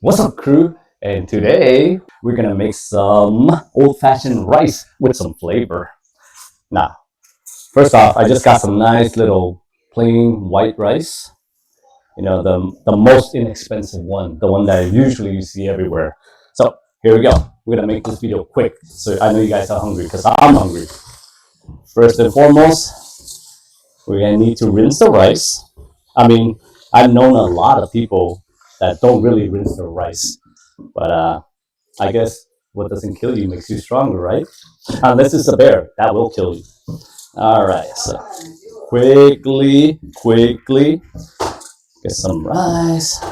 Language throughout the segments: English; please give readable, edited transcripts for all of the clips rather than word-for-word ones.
What's up, crew? And today we're gonna make some old-fashioned rice with some flavor. Now, first off, I just got some nice little plain white rice. You know, the most inexpensive one, the one that usually you see everywhere. So here we go. We're gonna make this video quick, so I know you guys are hungry because I'm hungry. First and foremost, we're gonna need to rinse the rice. I mean, I've known a lot of people that don't really rinse their rice, but I guess what doesn't kill you makes you stronger, right? Unless it's a bear, that will kill you. All right, so quickly get some rice.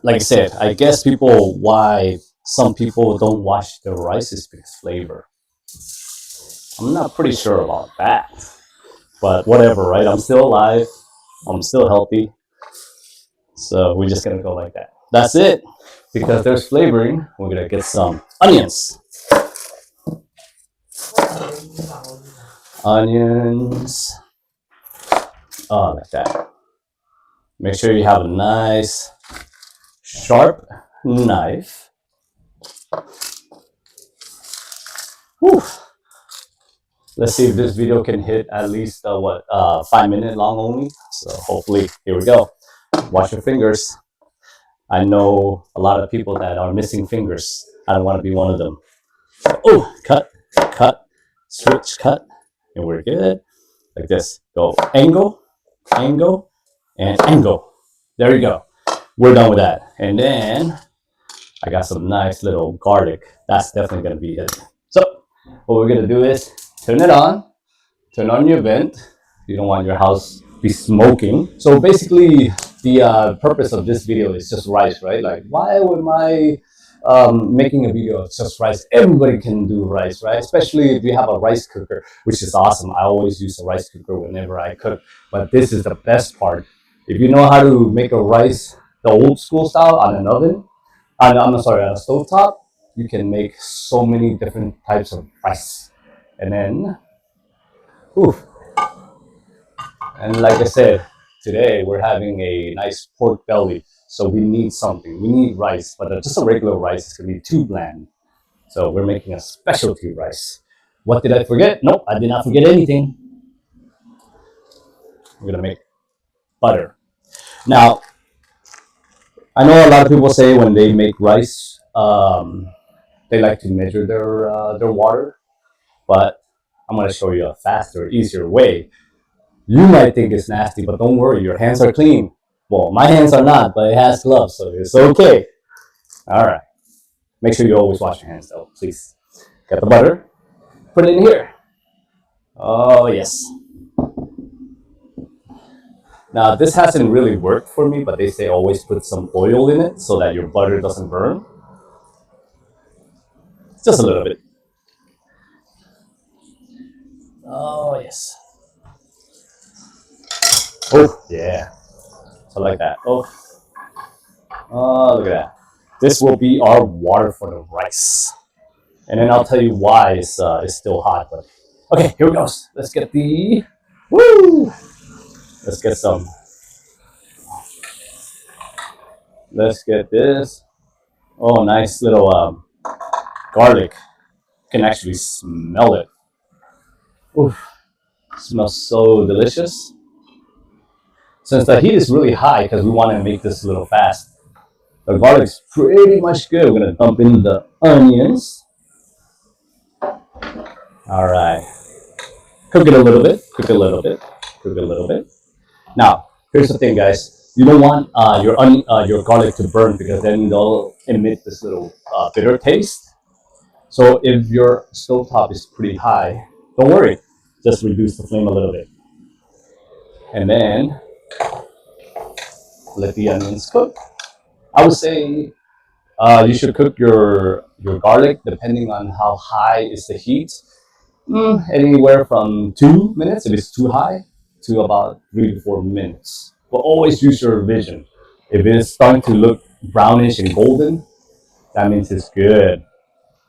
Like I said, I guess why some people don't wash their rice is because flavor. I'm not pretty sure about that, but whatever, right? I'm still alive. I'm still healthy. So we're just gonna go like that. That's it. Because there's flavoring, we're gonna get some onions. Onions. Oh, like that. Make sure you have a nice sharp knife. Whew. Let's see if this video can hit at least 5 minute long only. So hopefully, here we go. Wash your fingers. I know a lot of people that are missing fingers. I don't want to be one of them. Oh, cut, switch, cut, and we're good. Like this. Go angle, angle, and angle. There you go. We're done with that. And then I got some nice little garlic. That's definitely going to be it. So what we're going to do is turn it on. Turn on your vent. You don't want your house to be smoking. So basically, the purpose of this video is just rice, right? Like, why would my making a video of just rice? Everybody can do rice, right? Especially if you have a rice cooker, which is awesome. I always use a rice cooker whenever I cook. But this is the best part. If you know how to make a rice the old school style on an oven, I'm sorry, on a stovetop, you can make so many different types of rice. And then, whew. And like I said, today we're having a nice pork belly. So we need something. We need rice, but just a regular rice is going to be too bland. So we're making a specialty rice. What did I forget? Nope, I did not forget anything. We're going to make butter. Now, I know a lot of people say when they make rice, they like to measure their water, but I'm going to show you a faster, easier way. You might think it's nasty, but don't worry, your hands are clean. Well, my hands are not, but it has gloves, so it's okay. All right. Make sure you always wash your hands, though, please. Get the butter, put it in here. Oh, yes. Now, this hasn't really worked for me, but they say always put some oil in it so that your butter doesn't burn. Just a little bit. Oh, yes. Oh, yeah. So like that. Oh, look at that. This will be our water for the rice. And then I'll tell you why it's still hot. But okay, here we go. Let's get the woo. Let's get some. Let's get this. Oh, nice little garlic. You can actually smell it. Oof, smells so delicious. Since the heat is really high, because we want to make this a little fast, the garlic's pretty much good. We're gonna dump in the onions. All right. Cook it a little bit. Cook it a little bit. Cook it a little bit. Now, here's the thing, guys. You don't want your garlic to burn because then they'll emit this little bitter taste. So if your stovetop is pretty high, don't worry. Just reduce the flame a little bit. And then let the onions cook. I would say you should cook your garlic depending on how high is the heat. Anywhere from 2 minutes if it's too high to about 3 to 4 minutes. But always use your vision. If it's starting to look brownish and golden, that means it's good.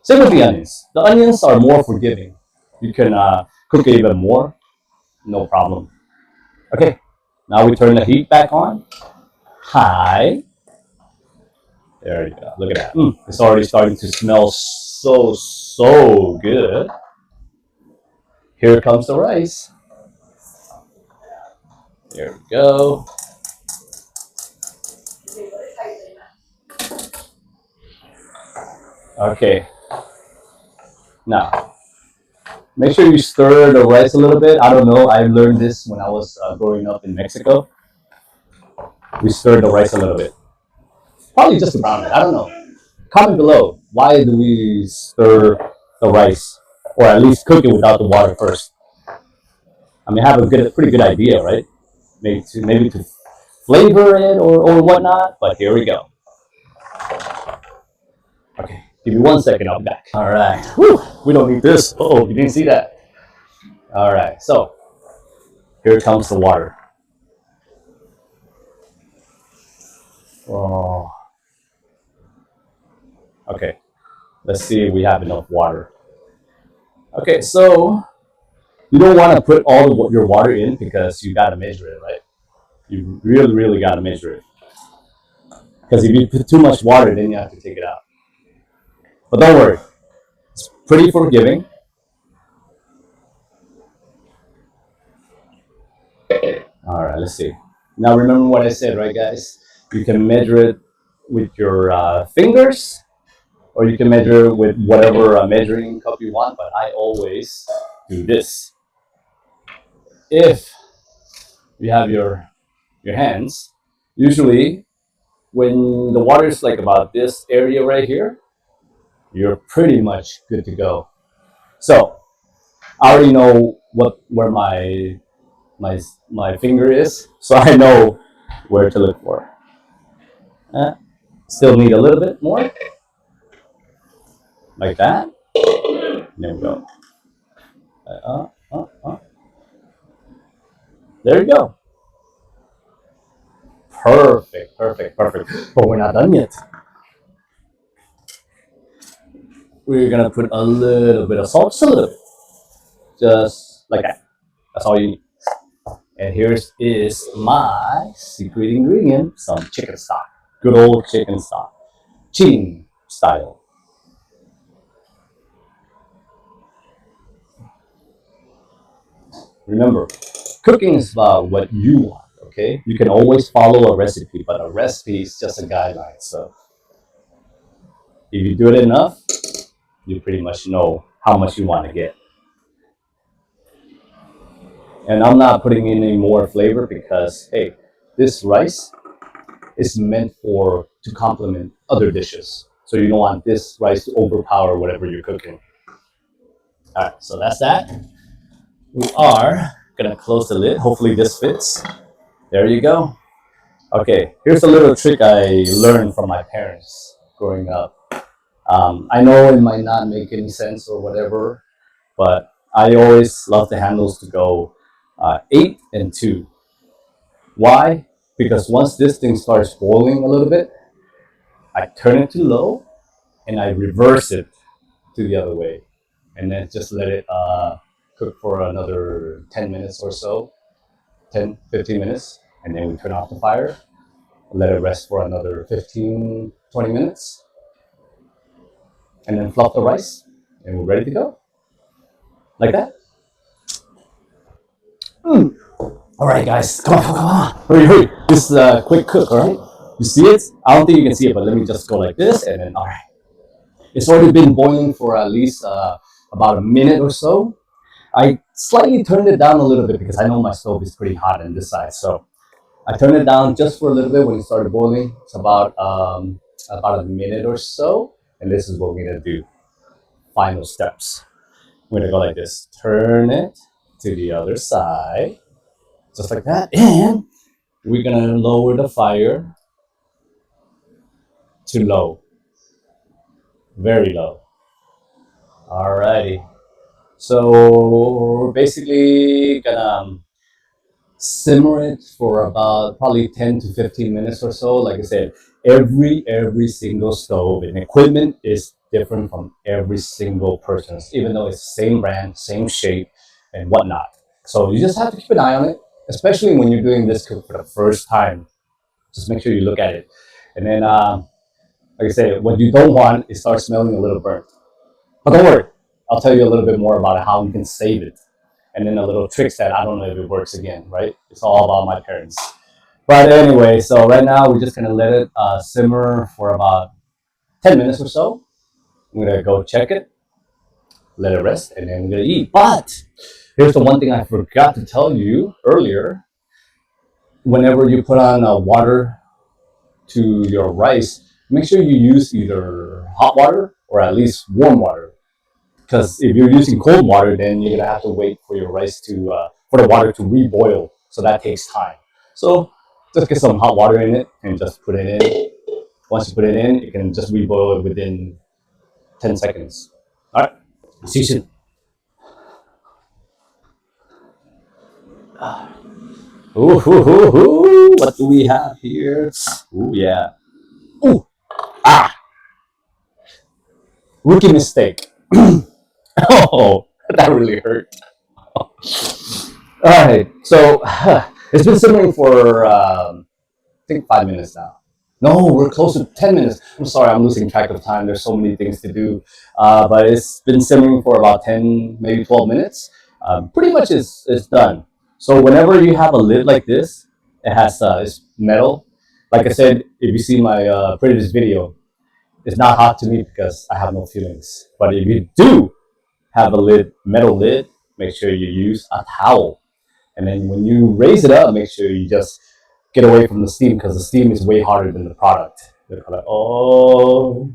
Same with the onions. The onions are more forgiving. You can cook it even more, no problem. Okay, now we turn the heat back on. high. There you go. Look at that. It's already starting to smell so good. Here comes the rice. There we go. Okay. Now, make sure you stir the rice a little bit. I don't know. I learned this when I was growing up in Mexico. We stir the rice a little bit. Probably just to brown it. I don't know. Comment below. Why do we stir the rice, or at least cook it without the water first? I mean, I have a pretty good idea, right? Maybe to flavor it or whatnot. But here we go. Okay, give me 1 second. I'll be back. All right. Whew, we don't need this. Oh, you didn't see that. All right. So here comes the water. Oh. Okay. Let's see if we have enough water. Okay, so you don't want to put all your water in because you got to measure it, right? You really got to measure it. Because if you put too much water, then you have to take it out. But don't worry, it's pretty forgiving. All right, let's see. Now remember what I said, right, guys? You can measure it with your fingers, or you can measure it with whatever measuring cup you want. But I always do this. If you have your hands, usually when the water is like about this area right here, you're pretty much good to go. So I already know where my finger is, so I know where to look for. Still need a little bit more, like that. There we go. There you go. Perfect. But we're not done yet. We're gonna put a little bit of salt, just a little bit, just like that. That's all you need. And here is my secret ingredient: some chicken stock, good old chicken stock, Ching style. Remember, cooking is about what you want. Okay, you can always follow a recipe, but a recipe is just a guideline. So if you do it enough, you pretty much know how much you want to get. And I'm not putting in any more flavor because, hey, this rice is meant to complement other dishes. So you don't want this rice to overpower whatever you're cooking. All right, so that's that. We are gonna close the lid. Hopefully this fits. There you go. Okay, here's a little trick I learned from my parents growing up. I know it might not make any sense or whatever, but I always love the handles to go 8 and 2. Why? Because once this thing starts boiling a little bit, I turn it to low and I reverse it to the other way, and then just let it cook for another 10 minutes or so, 10-15 minutes, and then we turn off the fire, let it rest for another 15-20 minutes, and then fluff the rice, and we're ready to go. Like that. All right, guys, come on. Hurry. This is a quick cook, all right? You see it? I don't think you can see it, but let me just go like this, and then, all right. It's already been boiling for at least about a minute or so. I slightly turned it down a little bit because I know my stove is pretty hot on this side. So I turned it down just for a little bit when it started boiling. It's about a minute or so. And this is what we're gonna do. Final steps. We're gonna go like this. Turn it to the other side. Just like that. And we're gonna lower the fire to low. Very low. Alrighty. So we're basically gonna simmer it for about probably 10 to 15 minutes or so. Like I said, every single stove and equipment is different from every single person's, even though it's the same brand, same shape, and whatnot. So you just have to keep an eye on it, especially when you're doing this cook for the first time. Just make sure you look at it. And then, like I say, what you don't want is start smelling a little burnt. But don't worry, I'll tell you a little bit more about how you can save it. And then a little tricks that I don't know if it works again, right? It's all about my parents. But anyway, so right now we're just gonna let it simmer for about 10 minutes or so. I'm gonna go check it, let it rest, and then we're gonna eat. But here's the one thing I forgot to tell you earlier. Whenever you put on water to your rice, make sure you use either hot water or at least warm water. Because if you're using cold water, then you're gonna have to wait for your rice to for the water to reboil. So that takes time. So just get some hot water in it and just put it in. Once you put it in, you can just reboil it within 10 seconds. All right. See you soon. Ooh, ooh, ooh, ooh. What do we have here? Ooh, yeah. Ooh, ah, rookie mistake. Oh, that really hurt. All right, so it's been simmering for I think 5 minutes now. No, we're close to 10 minutes. I'm sorry, I'm losing track of time. There's so many things to do, but it's been simmering for about 10, maybe 12 minutes. Pretty much it's done. So whenever you have a lid like this, it has it's metal. Like I said, if you see my previous video, it's not hot to me because I have no feelings. But if you do have a lid, metal lid, make sure you use a towel. And then when you raise it up, make sure you just get away from the steam because the steam is way harder than the product. Oh.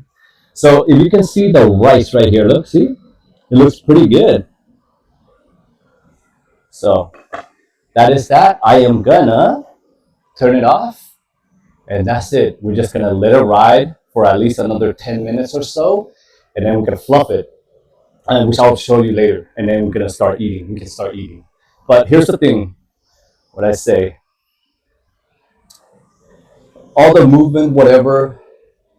So if you can see the rice right here, look, see? It looks pretty good. So that is that. I am gonna turn it off and that's it. We're just gonna let it ride for at least another 10 minutes or so. And then we're gonna fluff it, which I'll show you later. And then we're gonna start eating. We can start eating. But here's the thing, what I say, all the movement, whatever,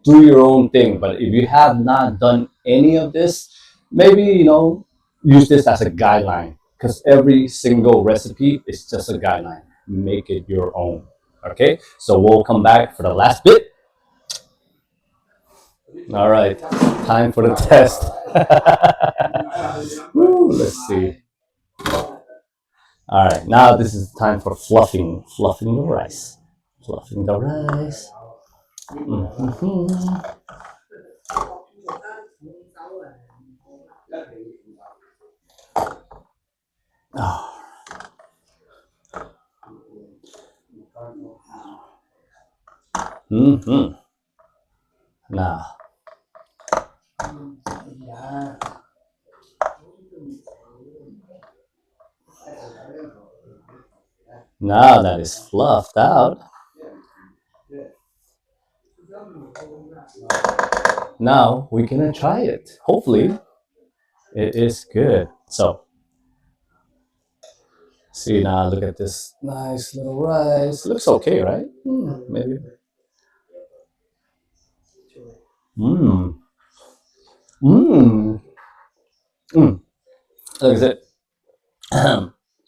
do your own thing. But if you have not done any of this, maybe, use this as a guideline because every single recipe is just a guideline. Make it your own. Okay, so we'll come back for the last bit. All right, time for the test. Woo, let's see. All right, now this is time for fluffing the rice. Fluffing the rice. Mm-hmm. Oh. Mm-hmm. Now. Now that is fluffed out. Now we're gonna try it. Hopefully, it is good. So, see now, look at this nice little rice. Looks okay, right? Maybe. Mmm. Mmm. Mmm. Like I said,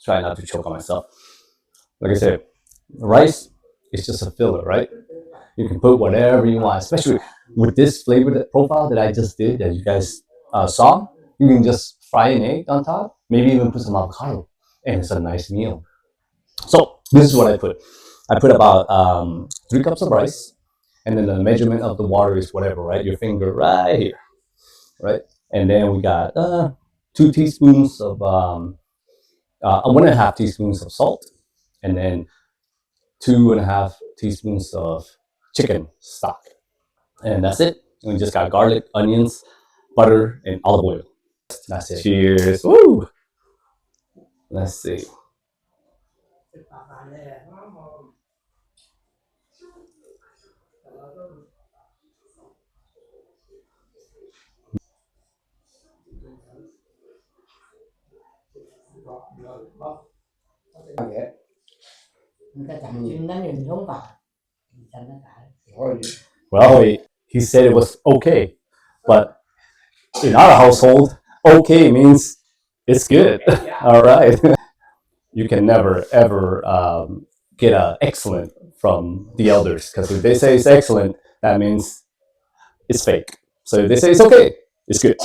try not to choke on myself. Like I said, rice is just a filler, right? You can put whatever you want, especially with this flavor profile that I just did that you guys saw. You can just fry an egg on top, maybe even put some avocado, and it's a nice meal. So this is what I put. I put about 3 cups of rice, and then the measurement of the water is whatever, right? Your finger right here, right? And then we got 2 teaspoons of 1.5 teaspoons of salt, and then 2.5 teaspoons of chicken stock. And that's it. And we just got garlic, onions, butter, and olive oil. That's it. Cheers. Woo! Let's see. Well, he said it was okay, but in our household, okay means it's good. All right. You can never ever get an excellent from the elders. Because if they say it's excellent, that means it's fake. So if they say it's okay, it's good.